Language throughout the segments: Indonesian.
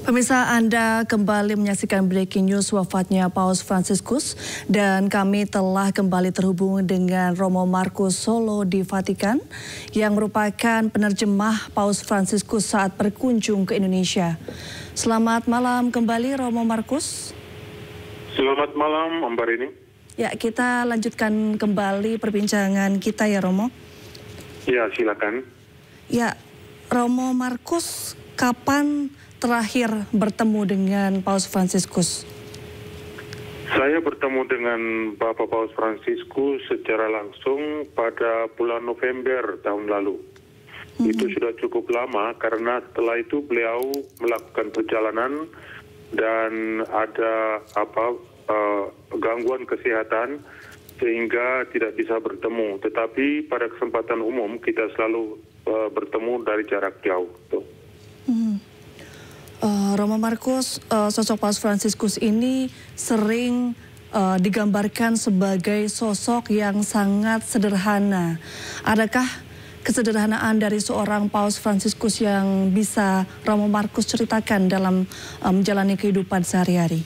Pemirsa, Anda kembali menyaksikan breaking news wafatnya Paus Fransiskus dan kami telah kembali terhubung dengan Romo Markus Solo di Vatikan yang merupakan penerjemah Paus Fransiskus saat berkunjung ke Indonesia. Selamat malam kembali Romo Markus. Selamat malam Mbak Rini. Ya, kita lanjutkan kembali perbincangan kita ya Romo. Ya, silakan. Ya, Romo Markus, kapan terakhir bertemu dengan Paus Fransiskus? Saya bertemu dengan Bapak Paus Fransiskus secara langsung pada bulan November tahun lalu. Itu sudah cukup lama karena setelah itu beliau melakukan perjalanan dan ada gangguan kesehatan sehingga tidak bisa bertemu. Tetapi pada kesempatan umum kita selalu bertemu dari jarak jauh. Romo Markus, sosok Paus Fransiskus ini sering digambarkan sebagai sosok yang sangat sederhana. Adakah kesederhanaan dari seorang Paus Fransiskus yang bisa Romo Markus ceritakan dalam menjalani kehidupan sehari-hari?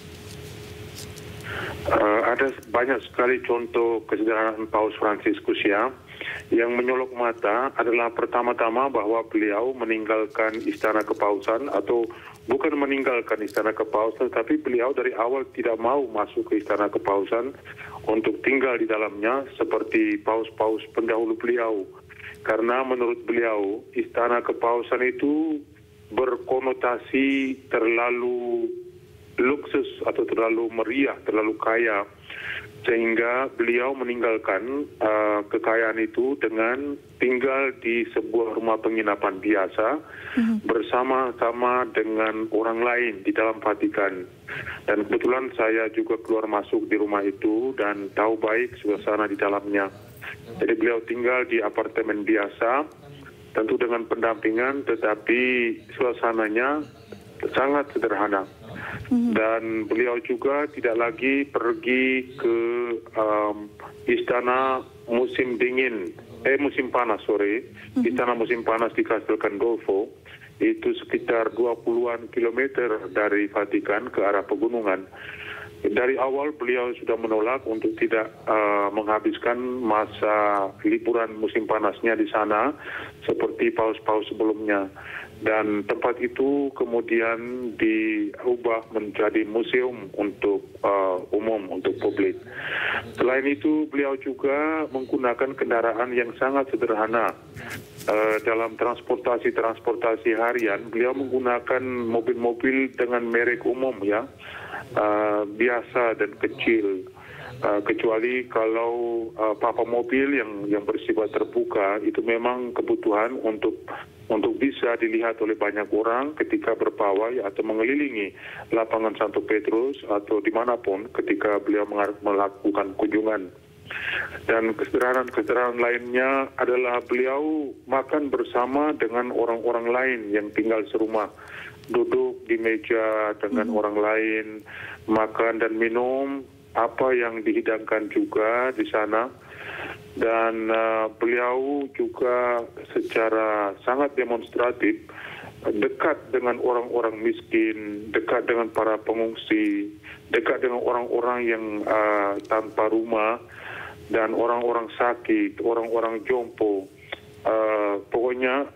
Ada banyak sekali contoh kesederhanaan Paus Fransiskus ya. Yang menyolok mata adalah pertama-tama bahwa beliau meninggalkan istana kepausan, atau bukan meninggalkan istana kepausan, tapi beliau dari awal tidak mau masuk ke istana kepausan untuk tinggal di dalamnya seperti paus-paus pendahulu beliau. Karena menurut beliau istana kepausan itu berkonotasi terlalu luksus atau terlalu meriah, terlalu kaya. Sehingga beliau meninggalkan kekayaan itu dengan tinggal di sebuah rumah penginapan biasa bersama-sama dengan orang lain di dalam Vatikan. Dan kebetulan saya juga keluar masuk di rumah itu dan tahu baik suasana di dalamnya. Jadi beliau tinggal di apartemen biasa, tentu dengan pendampingan, tetapi suasananya sangat sederhana. Dan beliau juga tidak lagi pergi ke istana musim panas, istana musim panas di Castel Gandolfo, itu sekitar 20-an kilometer dari Vatikan ke arah pegunungan. Dari awal beliau sudah menolak untuk tidak menghabiskan masa liburan musim panasnya di sana seperti paus-paus sebelumnya. Dan tempat itu kemudian diubah menjadi museum untuk umum, untuk publik. Selain itu beliau juga menggunakan kendaraan yang sangat sederhana. Dalam transportasi harian beliau menggunakan mobil-mobil dengan merek umum ya, biasa dan kecil. Kecuali kalau papa mobil yang bersifat terbuka itu memang kebutuhan untuk bisa dilihat oleh banyak orang ketika berpawai atau mengelilingi lapangan Santo Petrus atau dimanapun ketika beliau melakukan kunjungan. Dan kesederhanaan lainnya adalah beliau makan bersama dengan orang-orang lain yang tinggal serumah. Duduk di meja dengan orang lain, makan dan minum apa yang dihidangkan juga di sana. Dan beliau juga secara sangat demonstratif dekat dengan orang-orang miskin, dekat dengan para pengungsi, dekat dengan orang-orang yang tanpa rumah, dan orang-orang sakit, orang-orang jompo. Pokoknya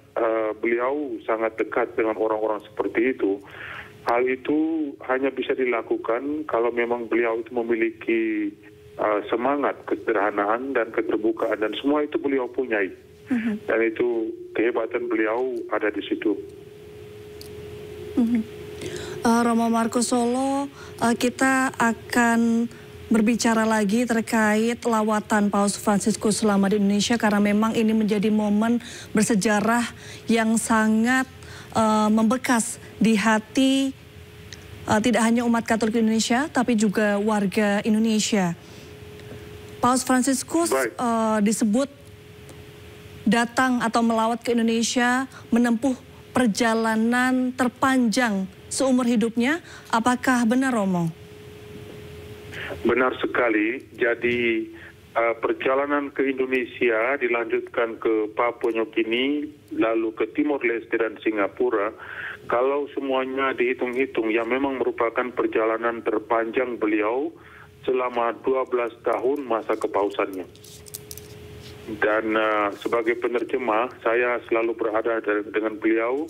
beliau sangat dekat dengan orang-orang seperti itu. Hal itu hanya bisa dilakukan kalau memang beliau itu memiliki semangat kesederhanaan dan keterbukaan, dan semua itu beliau punyai. Dan itu kehebatan beliau ada di situ. Romo Markus Solo, kita akan berbicara lagi terkait lawatan Paus Fransiskus selama di Indonesia, karena memang ini menjadi momen bersejarah yang sangat membekas di hati tidak hanya umat Katolik Indonesia tapi juga warga Indonesia. Paus Fransiskus disebut datang atau melawat ke Indonesia menempuh perjalanan terpanjang seumur hidupnya. Apakah benar, Romo? Benar sekali. Jadi perjalanan ke Indonesia dilanjutkan ke Papua Nugini, lalu ke Timor Leste dan Singapura. Kalau semuanya dihitung-hitung, yang memang merupakan perjalanan terpanjang beliau selama 12 tahun masa kepausannya. Dan sebagai penerjemah, saya selalu berada dengan beliau,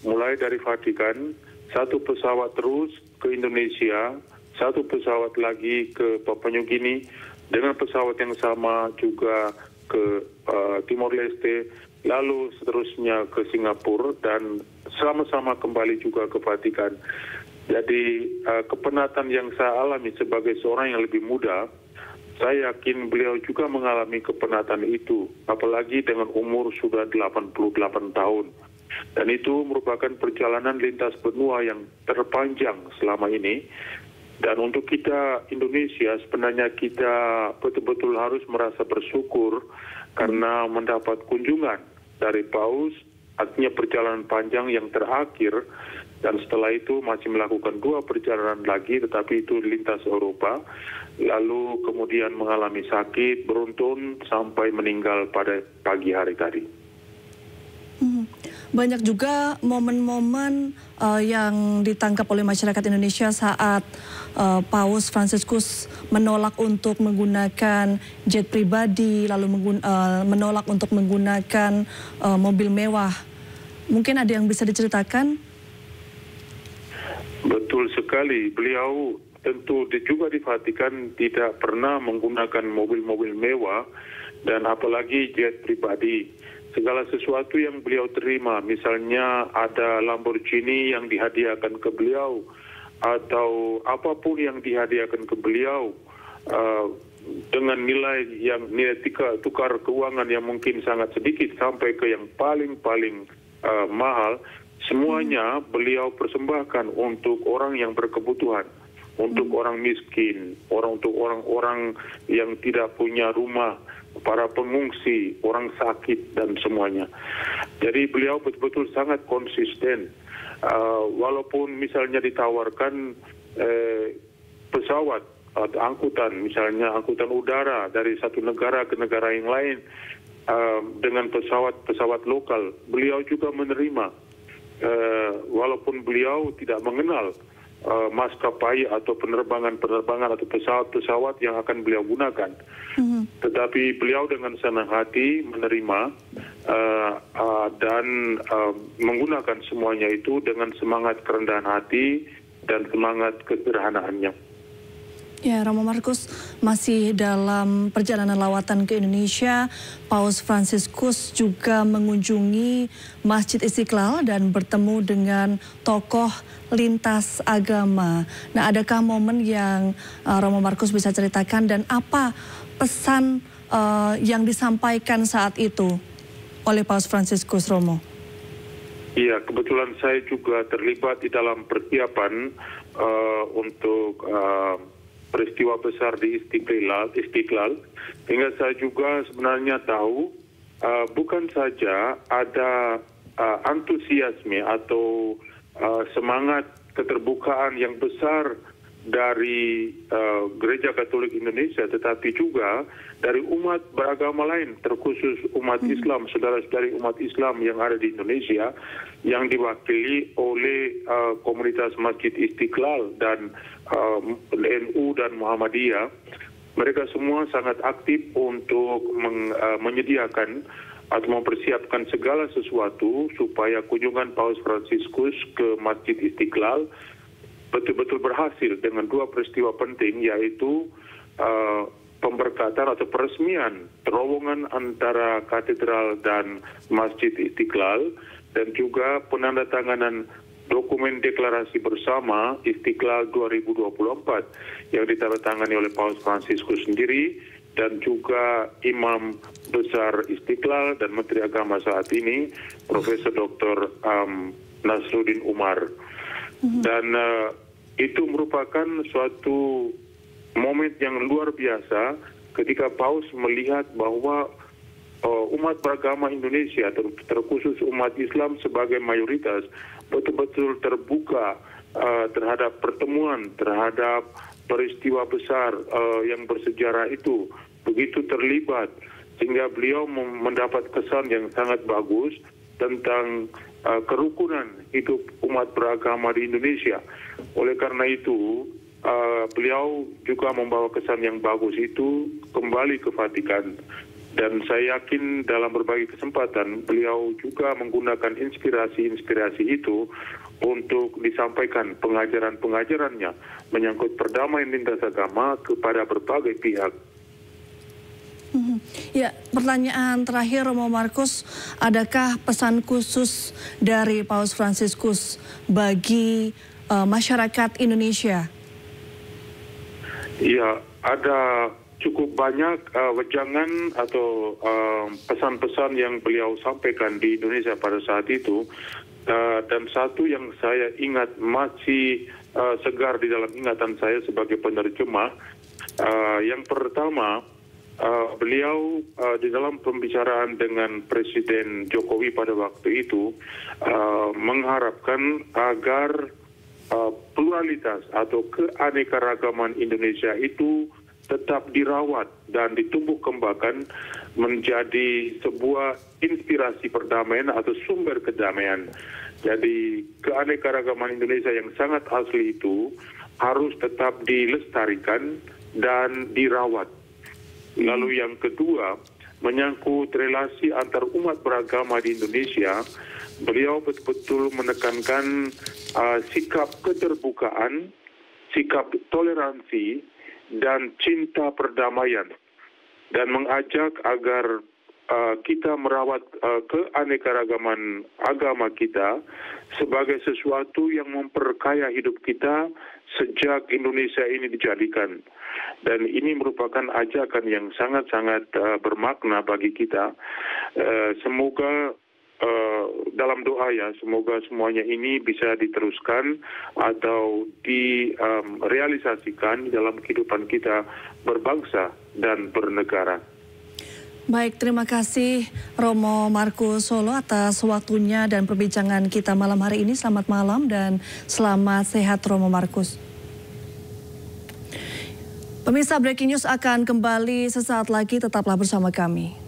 mulai dari Vatikan, satu pesawat terus ke Indonesia, satu pesawat lagi ke Papua Nugini, dengan pesawat yang sama juga ke Timor Leste, lalu seterusnya ke Singapura, dan sama-sama kembali juga ke Vatikan. Jadi kepenatan yang saya alami sebagai seorang yang lebih muda, saya yakin beliau juga mengalami kepenatan itu, apalagi dengan umur sudah 88 tahun. Dan itu merupakan perjalanan lintas benua yang terpanjang selama ini. Dan untuk kita Indonesia, sebenarnya kita betul-betul harus merasa bersyukur karena mendapat kunjungan dari Paus, artinya perjalanan panjang yang terakhir. Dan setelah itu masih melakukan 2 perjalanan lagi, tetapi itu lintas Eropa. Lalu kemudian mengalami sakit beruntun sampai meninggal pada pagi hari tadi. Banyak juga momen-momen yang ditangkap oleh masyarakat Indonesia saat Paus Fransiskus menolak untuk menggunakan jet pribadi, lalu menolak untuk menggunakan mobil mewah. Mungkin ada yang bisa diceritakan? Betul sekali. Beliau tentu juga di Vatikan tidak pernah menggunakan mobil-mobil mewah dan apalagi jet pribadi. Segala sesuatu yang beliau terima, misalnya ada Lamborghini yang dihadiahkan ke beliau atau apapun yang dihadiahkan ke beliau dengan nilai tukar keuangan yang mungkin sangat sedikit sampai ke yang paling mahal, semuanya beliau persembahkan untuk orang yang berkebutuhan, untuk orang miskin, untuk orang-orang yang tidak punya rumah, para pengungsi, orang sakit, dan semuanya. Jadi beliau betul-betul sangat konsisten. Walaupun misalnya ditawarkan pesawat atau angkutan, misalnya angkutan udara dari satu negara ke negara yang lain dengan pesawat lokal, beliau juga menerima. Walaupun beliau tidak mengenal maskapai atau penerbangan atau pesawat yang akan beliau gunakan. Tetapi beliau dengan senang hati menerima dan menggunakan semuanya itu dengan semangat kerendahan hati dan semangat kesederhanaannya. Ya, Romo Markus, masih dalam perjalanan lawatan ke Indonesia, Paus Fransiskus juga mengunjungi Masjid Istiqlal dan bertemu dengan tokoh lintas agama. Nah, adakah momen yang Romo Markus bisa ceritakan dan apa pesan yang disampaikan saat itu oleh Paus Fransiskus, Romo? Iya, kebetulan saya juga terlibat di dalam persiapan untuk peristiwa besar di Istiqlal, sehingga saya juga sebenarnya tahu bukan saja ada antusiasme atau semangat keterbukaan yang besar dari Gereja Katolik Indonesia, tetapi juga dari umat beragama lain, terkhusus umat Islam, saudara-saudari umat Islam yang ada di Indonesia, yang diwakili oleh komunitas Masjid Istiqlal dan NU dan Muhammadiyah. Mereka semua sangat aktif untuk menyediakan atau mempersiapkan segala sesuatu supaya kunjungan Paus Fransiskus ke Masjid Istiqlal betul-betul berhasil dengan 2 peristiwa penting, yaitu pemberkatan atau peresmian terowongan antara katedral dan Masjid Istiqlal, dan juga penandatanganan dokumen deklarasi bersama Istiqlal 2024 yang ditandatangani oleh Paus Fransiskus sendiri dan juga Imam Besar Istiqlal dan Menteri Agama saat ini, Profesor Dr. Nasruddin Umar. Dan itu merupakan suatu momen yang luar biasa ketika Paus melihat bahwa umat beragama Indonesia, terkhusus umat Islam sebagai mayoritas, betul-betul terbuka terhadap pertemuan, terhadap peristiwa besar yang bersejarah itu, begitu terlibat, sehingga beliau mendapat kesan yang sangat bagus tentang kerukunan hidup umat beragama di Indonesia. Oleh karena itu, beliau juga membawa kesan yang bagus itu kembali ke Vatikan. Dan saya yakin dalam berbagai kesempatan beliau juga menggunakan inspirasi-inspirasi itu untuk disampaikan pengajaran-pengajarannya menyangkut perdamaian lintas agama kepada berbagai pihak. Ya, pertanyaan terakhir Romo Markus, adakah pesan khusus dari Paus Fransiskus bagi masyarakat Indonesia? Ya, ada cukup banyak wejangan atau pesan-pesan yang beliau sampaikan di Indonesia pada saat itu. Dan satu yang saya ingat masih segar di dalam ingatan saya sebagai penerjemah, yang pertama, beliau di dalam pembicaraan dengan Presiden Jokowi pada waktu itu mengharapkan agar pluralitas atau keanekaragaman Indonesia itu tetap dirawat dan ditumbuh kembangkan menjadi sebuah inspirasi perdamaian atau sumber kedamaian. Jadi keanekaragaman Indonesia yang sangat asli itu harus tetap dilestarikan dan dirawat. Lalu yang kedua, menyangkut relasi antar umat beragama di Indonesia, beliau betul-betul menekankan sikap keterbukaan, sikap toleransi, dan cinta perdamaian, dan mengajak agar kita merawat keanekaragaman agama kita sebagai sesuatu yang memperkaya hidup kita sejak Indonesia ini dijadikan. Dan ini merupakan ajakan yang sangat-sangat bermakna bagi kita. Semoga dalam doa ya, semoga semuanya ini bisa diteruskan atau direalisasikan dalam kehidupan kita berbangsa dan bernegara. Baik, terima kasih Romo Markus Solo atas waktunya dan perbincangan kita malam hari ini. Selamat malam dan selamat sehat Romo Markus. Pemirsa, Breaking News akan kembali sesaat lagi, tetaplah bersama kami.